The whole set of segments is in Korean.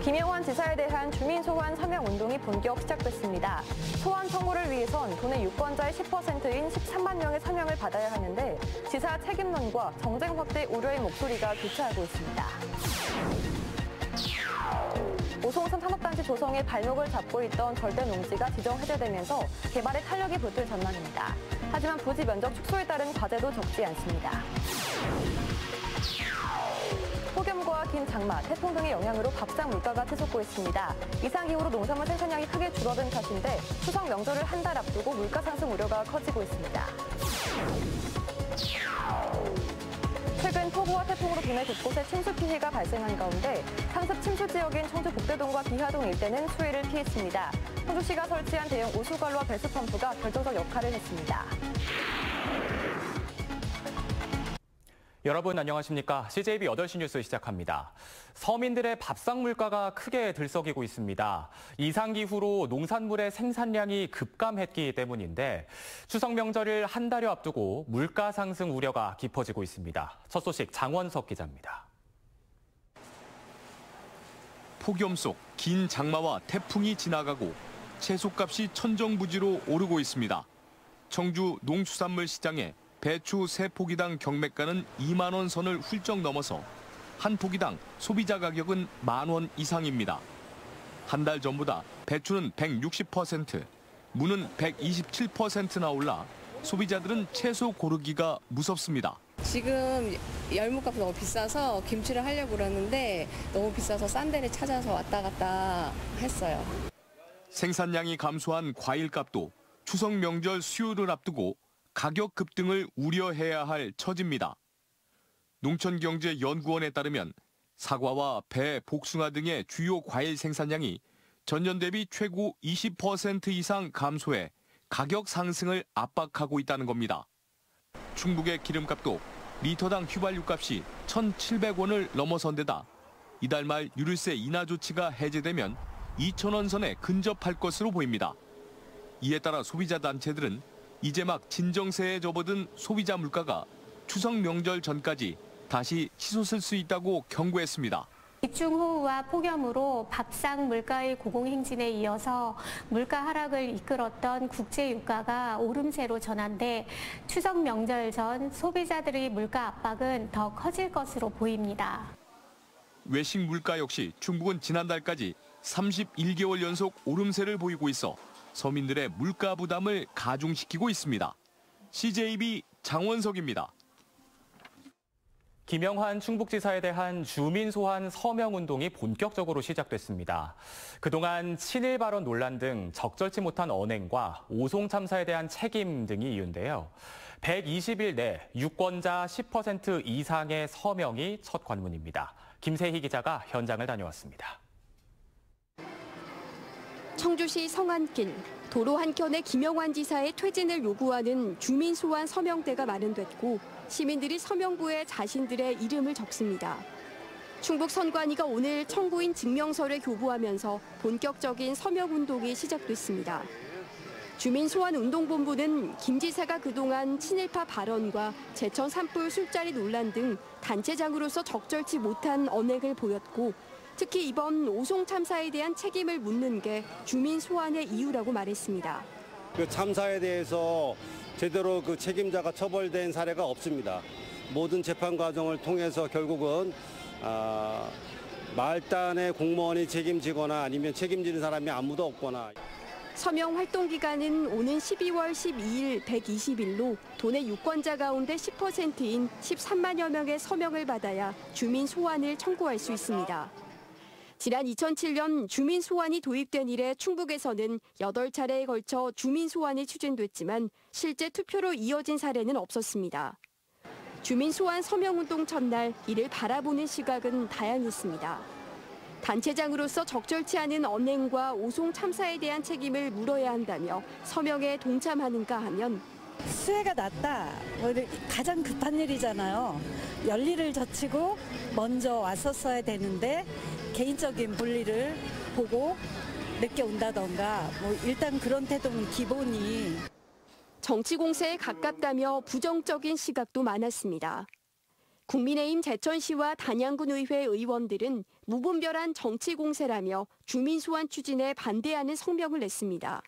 김영환 지사에 대한 주민 소환 서명 운동이 본격 시작됐습니다. 소환 청구를 위해선 도내 유권자의 10%인 13만 명의 서명을 받아야 하는데 지사 책임론과 정쟁 확대 우려의 목소리가 교차하고 있습니다. 오송산 산업단지 조성에 발목을 잡고 있던 절대 농지가 지정 해제되면서 개발에 탄력이 붙을 전망입니다. 하지만 부지 면적 축소에 따른 과제도 적지 않습니다. 폭염과 긴 장마, 태풍 등의 영향으로 밥상 물가가 치솟고 있습니다. 이상기후로 농산물 생산량이 크게 줄어든 탓인데 추석 명절을 한 달 앞두고 물가 상승 우려가 커지고 있습니다. 최근 폭우와 태풍으로 도내 곳곳에 침수 피해가 발생한 가운데 상습 침수 지역인 청주 복대동과 기하동 일대는 수해를 피했습니다. 청주시가 설치한 대형 오수관로와 배수 펌프가 결정적 역할을 했습니다. 여러분 안녕하십니까? CJB 8시 뉴스 시작합니다. 서민들의 밥상 물가가 크게 들썩이고 있습니다. 이상기후로 농산물의 생산량이 급감했기 때문인데 추석 명절을 한 달여 앞두고 물가 상승 우려가 깊어지고 있습니다. 첫 소식 장원석 기자입니다. 폭염 속 긴 장마와 태풍이 지나가고 채소값이 천정부지로 오르고 있습니다. 청주 농수산물 시장에 배추 3포기당 경매가는 2만 원 선을 훌쩍 넘어서 한 포기당 소비자 가격은 1만 원 이상입니다. 한 달 전보다 배추는 160%, 무는 127%나 올라 소비자들은 채소 고르기가 무섭습니다. 지금 열무값이 너무 비싸서 김치를 하려고 그러는데 너무 비싸서 싼 데를 찾아서 왔다 갔다 했어요. 생산량이 감소한 과일값도 추석 명절 수요를 앞두고 가격 급등을 우려해야 할 처지입니다. 농촌경제연구원에 따르면 사과와 배, 복숭아 등의 주요 과일 생산량이 전년 대비 최고 20% 이상 감소해 가격 상승을 압박하고 있다는 겁니다. 충북의 기름값도 리터당 휘발유값이 1,700원을 넘어선 데다 이달 말 유류세 인하 조치가 해제되면 2,000원 선에 근접할 것으로 보입니다. 이에 따라 소비자 단체들은 이제 막 진정세에 접어든 소비자 물가가 추석 명절 전까지 다시 치솟을 수 있다고 경고했습니다. 집중호우와 폭염으로 밥상 물가의 고공행진에 이어서 물가 하락을 이끌었던 국제유가가 오름세로 전환돼 추석 명절 전 소비자들의 물가 압박은 더 커질 것으로 보입니다. 외식 물가 역시 충북은 지난달까지 31개월 연속 오름세를 보이고 있어 서민들의 물가 부담을 가중시키고 있습니다. CJB 장원석입니다. 김영환 충북지사에 대한 주민 소환 서명 운동이 본격적으로 시작됐습니다. 그동안 친일 발언 논란 등 적절치 못한 언행과 오송 참사에 대한 책임 등이 이유인데요. 120일 내 유권자 10% 이상의 서명이 첫 관문입니다. 김세희 기자가 현장을 다녀왔습니다. 청주시 성안길, 도로 한켠에 김영환 지사의 퇴진을 요구하는 주민 소환 서명대가 마련됐고 시민들이 서명부에 자신들의 이름을 적습니다. 충북 선관위가 오늘 청구인 증명서를 교부하면서 본격적인 서명운동이 시작됐습니다. 주민소환운동본부는 김 지사가 그동안 친일파 발언과 제천 산불 술자리 논란 등 단체장으로서 적절치 못한 언행을 보였고 특히 이번 오송 참사에 대한 책임을 묻는 게 주민 소환의 이유라고 말했습니다. 그 참사에 대해서 제대로 그 책임자가 처벌된 사례가 없습니다. 모든 재판 과정을 통해서 결국은 말단의 공무원이 책임지거나 아니면 책임지는 사람이 아무도 없거나. 서명 활동 기간은 오는 12월 12일 120일로 도내 유권자 가운데 10%인 13만여 명의 서명을 받아야 주민 소환을 청구할 수 있습니다. 지난 2007년 주민 소환이 도입된 이래 충북에서는 8차례에 걸쳐 주민 소환이 추진됐지만 실제 투표로 이어진 사례는 없었습니다. 주민 소환 서명운동 첫날 이를 바라보는 시각은 다양했습니다. 단체장으로서 적절치 않은 언행과 오송 참사에 대한 책임을 물어야 한다며 서명에 동참하는가 하면 수혜가 낮다. 가장 급한 일이잖아요. 열일을 젖히고 먼저 왔었어야 되는데 개인적인 볼일을 보고 늦게 온다던가 일단 그런 태도는 기본이. 정치 공세에 가깝다며 부정적인 시각도 많았습니다. 국민의힘 제천시와 단양군의회 의원들은 무분별한 정치 공세라며 주민 소환 추진에 반대하는 성명을 냈습니다.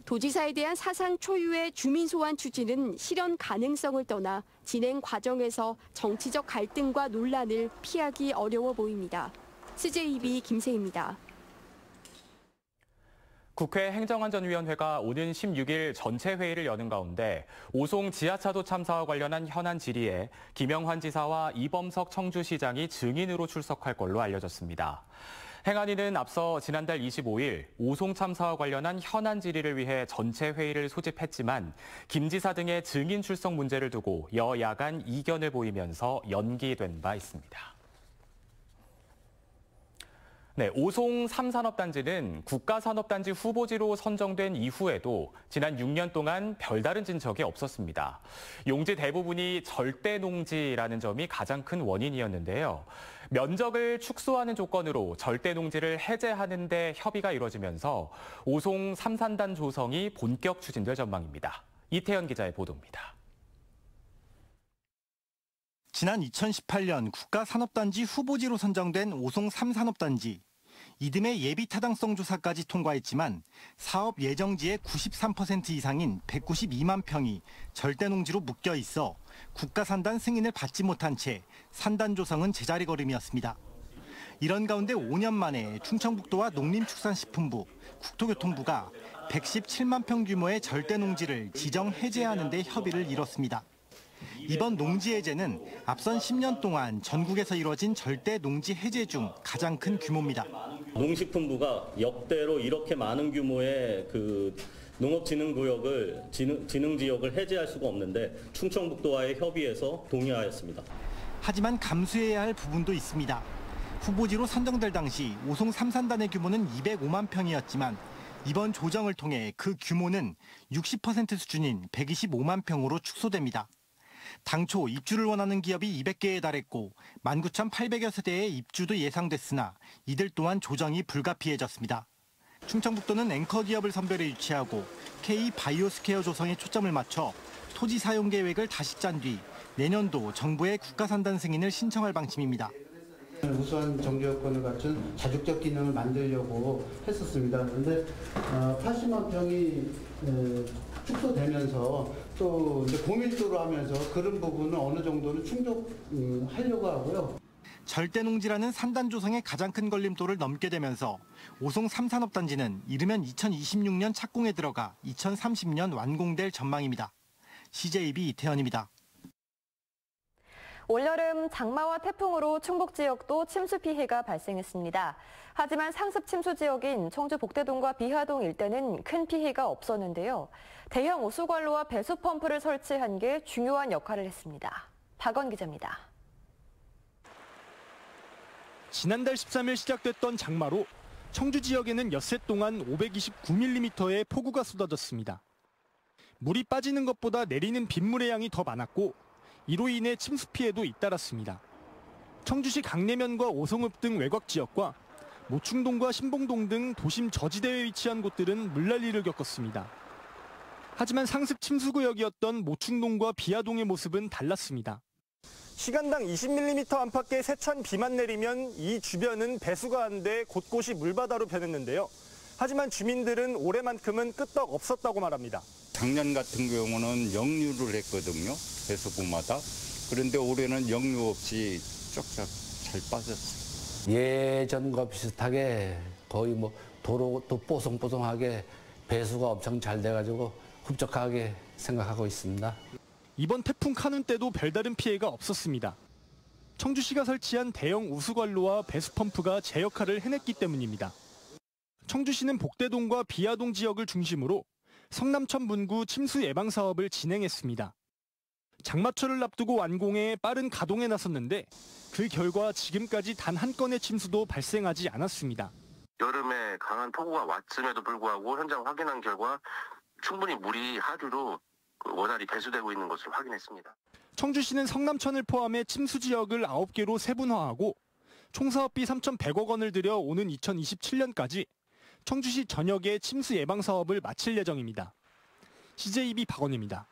도지사에 대한 사상 초유의 주민 소환 추진은 실현 가능성을 떠나 진행 과정에서 정치적 갈등과 논란을 피하기 어려워 보입니다. CJB 김세희입니다. 국회 행정안전위원회가 오는 16일 전체 회의를 여는 가운데 오송 지하차도 참사와 관련한 현안 질의에 김영환 지사와 이범석 청주시장이 증인으로 출석할 걸로 알려졌습니다. 행안위는 앞서 지난달 25일 오송 참사와 관련한 현안 질의를 위해 전체 회의를 소집했지만 김 지사 등의 증인 출석 문제를 두고 여야 간 이견을 보이면서 연기된 바 있습니다. 네, 오송 3산업단지는 국가산업단지 후보지로 선정된 이후에도 지난 6년 동안 별다른 진척이 없었습니다. 용지 대부분이 절대농지라는 점이 가장 큰 원인이었는데요. 면적을 축소하는 조건으로 절대농지를 해제하는 데 협의가 이뤄지면서 오송 3산단 조성이 본격 추진될 전망입니다. 이태현 기자의 보도입니다. 지난 2018년 국가산업단지 후보지로 선정된 오송 3산업단지. 이듬해 예비타당성 조사까지 통과했지만 사업 예정지의 93% 이상인 192만 평이 절대농지로 묶여 있어 국가산단 승인을 받지 못한 채 산단 조성은 제자리 걸음이었습니다. 이런 가운데 5년 만에 충청북도와 농림축산식품부, 국토교통부가 117만 평 규모의 절대농지를 지정 해제하는 데 협의를 이뤘습니다. 이번 농지 해제는 앞선 10년 동안 전국에서 이뤄진 절대 농지 해제 중 가장 큰 규모입니다. 농식품부가 역대로 이렇게 많은 규모의 농업진흥구역을 진흥지역을 해제할 수가 없는데 충청북도와의 협의에서 동의하였습니다. 하지만 감수해야 할 부분도 있습니다. 후보지로 선정될 당시 오송 3산단의 규모는 205만 평이었지만 이번 조정을 통해 그 규모는 60% 수준인 125만 평으로 축소됩니다. 당초 입주를 원하는 기업이 200개에 달했고 19,800여 세대의 입주도 예상됐으나 이들 또한 조정이 불가피해졌습니다. 충청북도는 앵커 기업을 선별해 유치하고 K-바이오스퀘어 조성에 초점을 맞춰 토지 사용 계획을 다시 짠 뒤 내년도 정부의 국가산단 승인을 신청할 방침입니다. 우수한 정조 여건을 갖춘 자족적 기능을 만들려고 했었습니다. 그런데 80만 평이 축소되면서 또 이제 고밀도로 하면서 그런 부분은 어느 정도는 충족하려고 하고요. 절대농지라는 산단 조성의 가장 큰 걸림돌을 넘게 되면서 오송 3산업단지는 이르면 2026년 착공에 들어가 2030년 완공될 전망입니다. CJB 이태현입니다. 올여름 장마와 태풍으로 충북 지역도 침수 피해가 발생했습니다. 하지만 상습 침수 지역인 청주 복대동과 비하동 일대는 큰 피해가 없었는데요. 대형 오수관로와 배수 펌프를 설치한 게 중요한 역할을 했습니다. 박원 기자입니다. 지난달 13일 시작됐던 장마로 청주 지역에는 엿새 동안 529mm의 폭우가 쏟아졌습니다. 물이 빠지는 것보다 내리는 빗물의 양이 더 많았고 이로 인해 침수 피해도 잇따랐습니다. 청주시 강내면과 오송읍 등 외곽 지역과 모충동과 신봉동 등 도심 저지대에 위치한 곳들은 물난리를 겪었습니다. 하지만 상습 침수구역이었던 모충동과 비하동의 모습은 달랐습니다. 시간당 20mm 안팎의 세찬 비만 내리면 이 주변은 배수가 안 돼 곳곳이 물바다로 변했는데요. 하지만 주민들은 올해만큼은 끄떡 없었다고 말합니다. 작년 같은 경우는 역류를 했거든요. 배수구마다. 그런데 올해는 역류 없이 쫙쫙 잘 빠졌어요. 예전과 비슷하게 거의 도로도 뽀송뽀송하게 배수가 엄청 잘 돼가지고 흡족하게 생각하고 있습니다. 이번 태풍 카눈 때도 별다른 피해가 없었습니다. 청주시가 설치한 대형 우수관로와 배수펌프가 제 역할을 해냈기 때문입니다. 청주시는 복대동과 비하동 지역을 중심으로 성남천 문구 침수 예방 사업을 진행했습니다. 장마철을 앞두고 완공해 빠른 가동에 나섰는데 그 결과 지금까지 단 한 건의 침수도 발생하지 않았습니다. 여름에 강한 폭우가 왔음에도 불구하고 현장 확인한 결과 충분히 물이 하류로 원활히 배수되고 있는 것을 확인했습니다. 청주시는 성남천을 포함해 침수 지역을 9개로 세분화하고 총 사업비 3,100억 원을 들여 오는 2027년까지 청주시 전역의 침수 예방 사업을 마칠 예정입니다. CJB 박원입니다.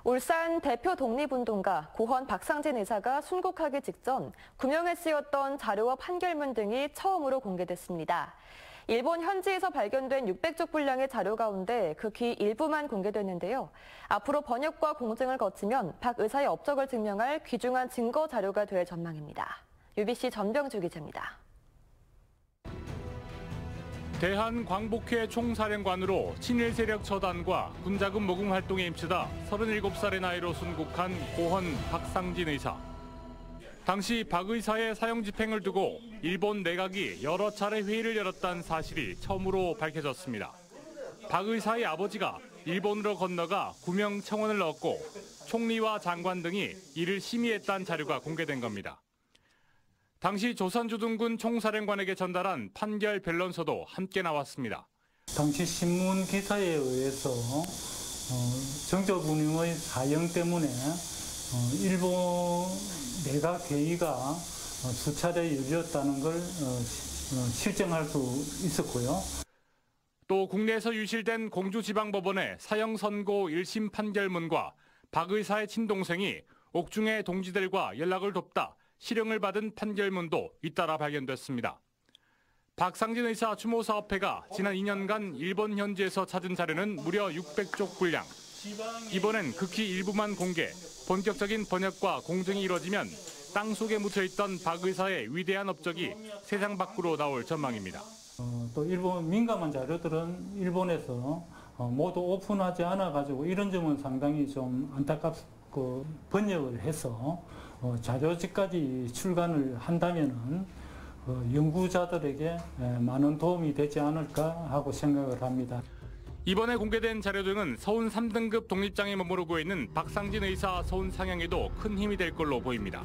울산 대표 독립운동가 고헌 박상진 의사가 순국하기 직전 구명에 쓰였던 자료와 판결문 등이 처음으로 공개됐습니다. 일본 현지에서 발견된 600쪽 분량의 자료 가운데 극히 일부만 공개됐는데요. 앞으로 번역과 공증을 거치면 박 의사의 업적을 증명할 귀중한 증거 자료가 될 전망입니다. UBC 전병주 기자입니다. 대한광복회 총사령관으로 친일 세력 처단과 군자금 모금 활동에 임치다 37살의 나이로 순국한 고헌 박상진 의사. 당시 박 의사의 사형 집행을 두고 일본 내각이 여러 차례 회의를 열었다는 사실이 처음으로 밝혀졌습니다. 박 의사의 아버지가 일본으로 건너가 구명 청원을 넣었고 총리와 장관 등이 이를 심의했다는 자료가 공개된 겁니다. 당시 조선주둔군 총사령관에게 전달한 판결 변론서도 함께 나왔습니다. 당시 신문 기사에 의해서 정조군의 사형 때문에 일본 내각 회의가 수차례 열렸다는 걸 실증할 수 있었고요. 또 국내에서 유실된 공주지방법원의 사형 선고 1심 판결문과 박 의사의 친동생이 옥중의 동지들과 연락을 돕다 실형을 받은 판결문도 잇따라 발견됐습니다. 박상진 의사 추모사업회가 지난 2년간 일본 현지에서 찾은 자료는 무려 600쪽 분량. 이번엔 극히 일부만 공개, 본격적인 번역과 공증이 이뤄지면 땅속에 묻혀있던 박 의사의 위대한 업적이 세상 밖으로 나올 전망입니다. 또 일본 민감한 자료들은 일본에서 모두 오픈하지 않아가지고 이런 점은 상당히 좀 안타깝고 번역을 해서 자료집까지 출간을 한다면은 연구자들에게 많은 도움이 되지 않을까 하고 생각을 합니다. 이번에 공개된 자료 등은 서운 3등급 독립장에 머무르고 있는 박상진 의사 서운 상향에도 큰 힘이 될 걸로 보입니다.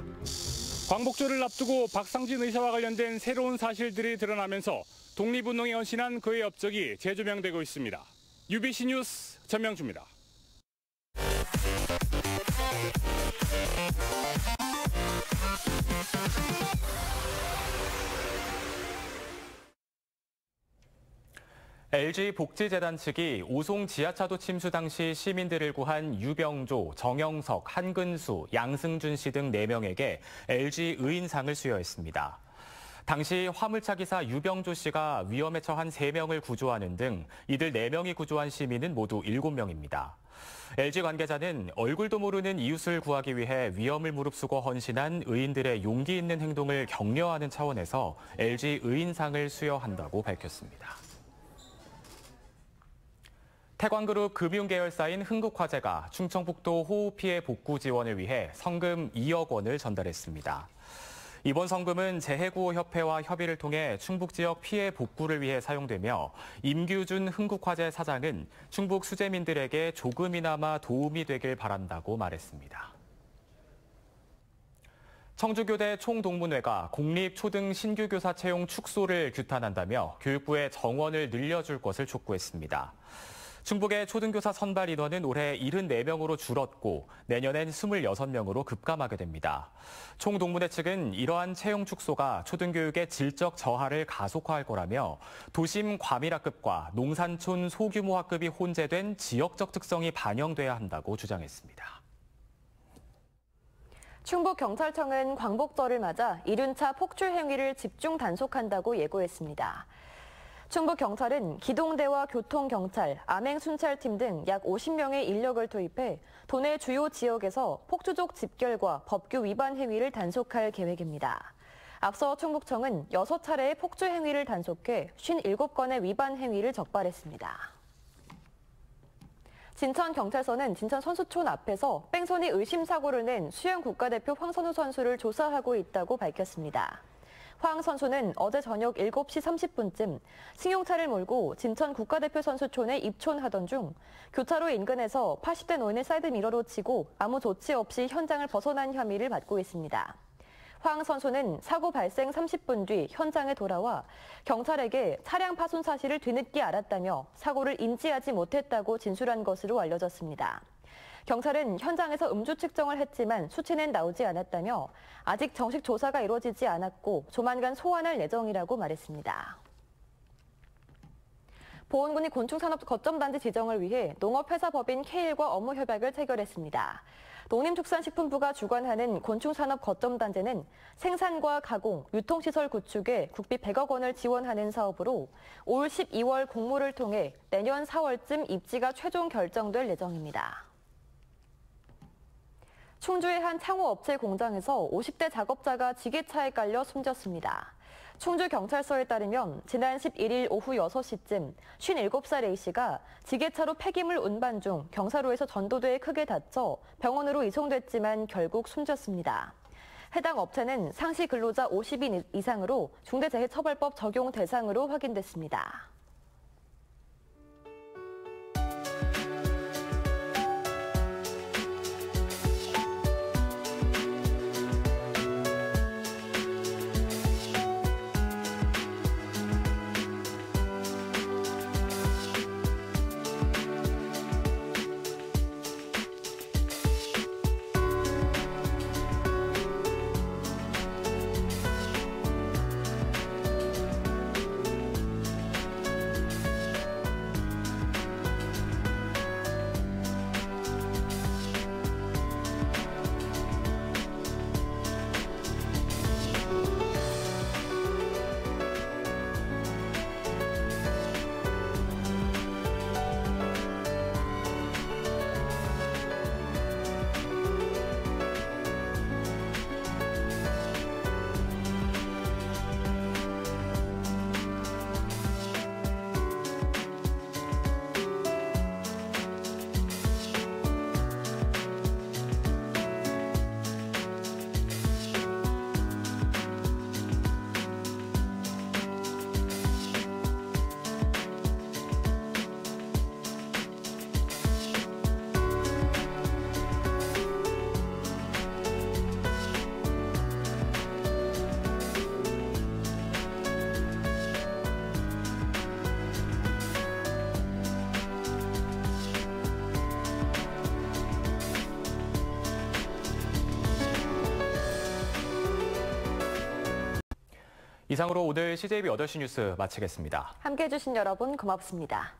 광복절을 앞두고 박상진 의사와 관련된 새로운 사실들이 드러나면서 독립운동에 헌신한 그의 업적이 재조명되고 있습니다. UBC 뉴스 전명주입니다. LG복지재단 측이 오송 지하차도 침수 당시 시민들을 구한 유병조, 정영석, 한근수, 양승준 씨 등 4명에게 LG 의인상을 수여했습니다. 당시 화물차 기사 유병조 씨가 위험에 처한 3명을 구조하는 등 이들 4명이 구조한 시민은 모두 7명입니다. LG 관계자는 얼굴도 모르는 이웃을 구하기 위해 위험을 무릅쓰고 헌신한 의인들의 용기 있는 행동을 격려하는 차원에서 LG 의인상을 수여한다고 밝혔습니다. 태광그룹 금융계열사인 흥국화재가 충청북도 호우 피해 복구 지원을 위해 성금 2억 원을 전달했습니다. 이번 성금은 재해구호협회와 협의를 통해 충북 지역 피해 복구를 위해 사용되며 임규준 흥국화재 사장은 충북 수재민들에게 조금이나마 도움이 되길 바란다고 말했습니다. 청주교대 총동문회가 공립초등 신규교사 채용 축소를 규탄한다며 교육부에 정원을 늘려줄 것을 촉구했습니다. 충북의 초등교사 선발 인원은 올해 74명으로 줄었고 내년엔 26명으로 급감하게 됩니다. 총동문회 측은 이러한 채용 축소가 초등교육의 질적 저하를 가속화할 거라며 도심 과밀학급과 농산촌 소규모 학급이 혼재된 지역적 특성이 반영돼야 한다고 주장했습니다. 충북경찰청은 광복절을 맞아 이륜차 폭출 행위를 집중 단속한다고 예고했습니다. 충북경찰은 기동대와 교통경찰, 암행순찰팀 등 약 50명의 인력을 투입해 도내 주요 지역에서 폭주족 집결과 법규 위반 행위를 단속할 계획입니다. 앞서 충북청은 6차례의 폭주 행위를 단속해 57건의 위반 행위를 적발했습니다. 진천경찰서는 진천 선수촌 앞에서 뺑소니 의심 사고를 낸 수영 국가대표 황선우 선수를 조사하고 있다고 밝혔습니다. 황 선수는 어제 저녁 7시 30분쯤 승용차를 몰고 진천 국가대표 선수촌에 입촌하던 중 교차로 인근에서 80대 노인을 사이드미러로 치고 아무 조치 없이 현장을 벗어난 혐의를 받고 있습니다. 황 선수는 사고 발생 30분 뒤 현장에 돌아와 경찰에게 차량 파손 사실을 뒤늦게 알았다며 사고를 인지하지 못했다고 진술한 것으로 알려졌습니다. 경찰은 현장에서 음주 측정을 했지만 수치는 나오지 않았다며 아직 정식 조사가 이루어지지 않았고 조만간 소환할 예정이라고 말했습니다. 보훈군이 곤충산업 거점단지 지정을 위해 농업회사법인 K1과 업무 협약을 체결했습니다. 농림축산식품부가 주관하는 곤충산업 거점단지는 생산과 가공, 유통시설 구축에 국비 100억 원을 지원하는 사업으로 올 12월 공모를 통해 내년 4월쯤 입지가 최종 결정될 예정입니다. 충주의 한 창호업체 공장에서 50대 작업자가 지게차에 깔려 숨졌습니다. 충주경찰서에 따르면 지난 11일 오후 6시쯤 57살 A씨가 지게차로 폐기물 운반 중 경사로에서 전도대에 크게 다쳐 병원으로 이송됐지만 결국 숨졌습니다. 해당 업체는 상시 근로자 50인 이상으로 중대재해처벌법 적용 대상으로 확인됐습니다. 이상으로 오늘 CJB 8시 뉴스 마치겠습니다. 함께해 주신 여러분 고맙습니다.